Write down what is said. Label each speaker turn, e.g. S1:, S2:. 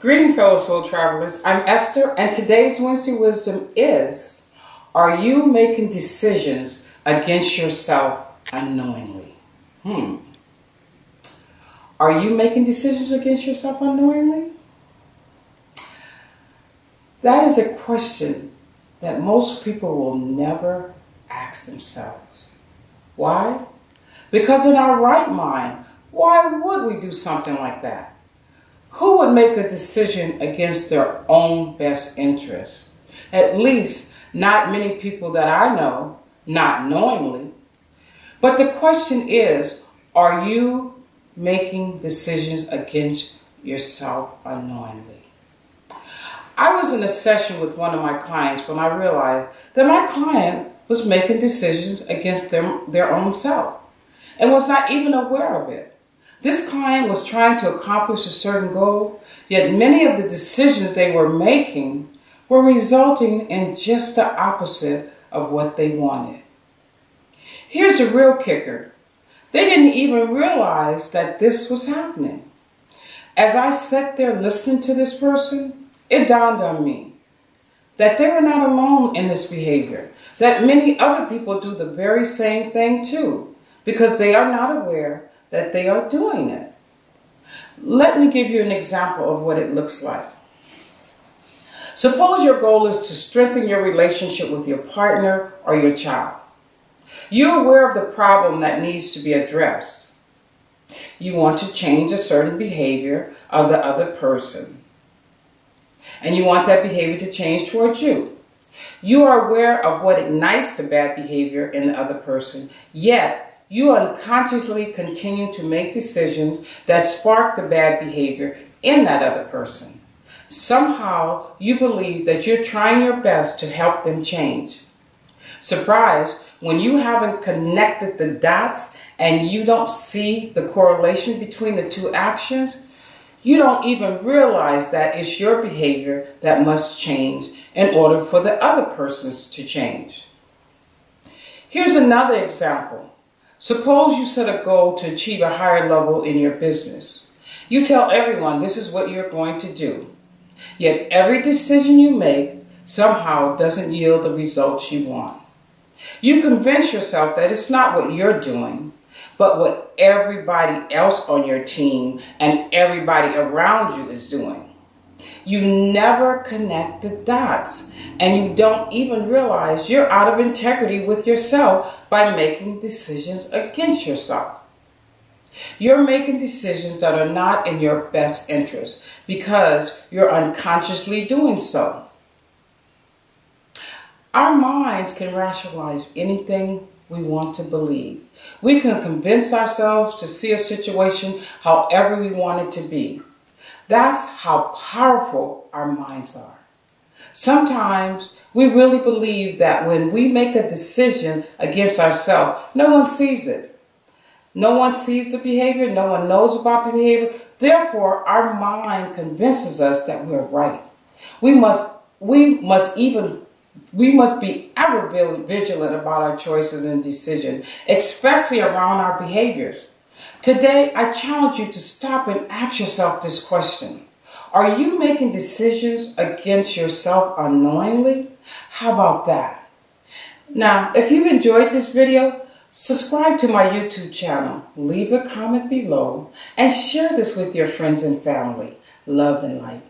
S1: Greeting, fellow soul travelers. I'm Esther, and today's Wednesday Wisdom is, are you making decisions against yourself unknowingly? Are you making decisions against yourself unknowingly? That is a question that most people will never ask themselves. Why? Because in our right mind, why would we do something like that? Who would make a decision against their own best interest? At least not many people that I know, not knowingly. But the question is, are you making decisions against yourself unknowingly? I was in a session with one of my clients when I realized that my client was making decisions against their own self and was not even aware of it. This client was trying to accomplish a certain goal, yet many of the decisions they were making were resulting in just the opposite of what they wanted. Here's the real kicker. They didn't even realize that this was happening. As I sat there listening to this person, it dawned on me that they were not alone in this behavior, that many other people do the very same thing too, because they are not aware that they are doing it. Let me give you an example of what it looks like. Suppose your goal is to strengthen your relationship with your partner or your child. You're aware of the problem that needs to be addressed. You want to change a certain behavior of the other person, and you want that behavior to change towards you. You are aware of what ignites the bad behavior in the other person, yet you unconsciously continue to make decisions that spark the bad behavior in that other person. Somehow you believe that you're trying your best to help them change. Surprise, when you haven't connected the dots and you don't see the correlation between the two actions, you don't even realize that it's your behavior that must change in order for the other persons to change. Here's another example. Suppose you set a goal to achieve a higher level in your business. You tell everyone this is what you're going to do. Yet every decision you make somehow doesn't yield the results you want. You convince yourself that it's not what you're doing, but what everybody else on your team and everybody around you is doing. You never connect the dots, and you don't even realize you're out of integrity with yourself by making decisions against yourself. You're making decisions that are not in your best interest because you're unconsciously doing so. Our minds can rationalize anything we want to believe. We can convince ourselves to see a situation however we want it to be. That's how powerful our minds are. Sometimes we really believe that when we make a decision against ourselves, no one sees it. No one sees the behavior. No one knows about the behavior. Therefore, our mind convinces us that we're right. We must be ever vigilant about our choices and decisions, especially around our behaviors. Today, I challenge you to stop and ask yourself this question. Are you making decisions against yourself unknowingly? How about that? Now, if you enjoyed this video, subscribe to my YouTube channel, leave a comment below, and share this with your friends and family. Love and light.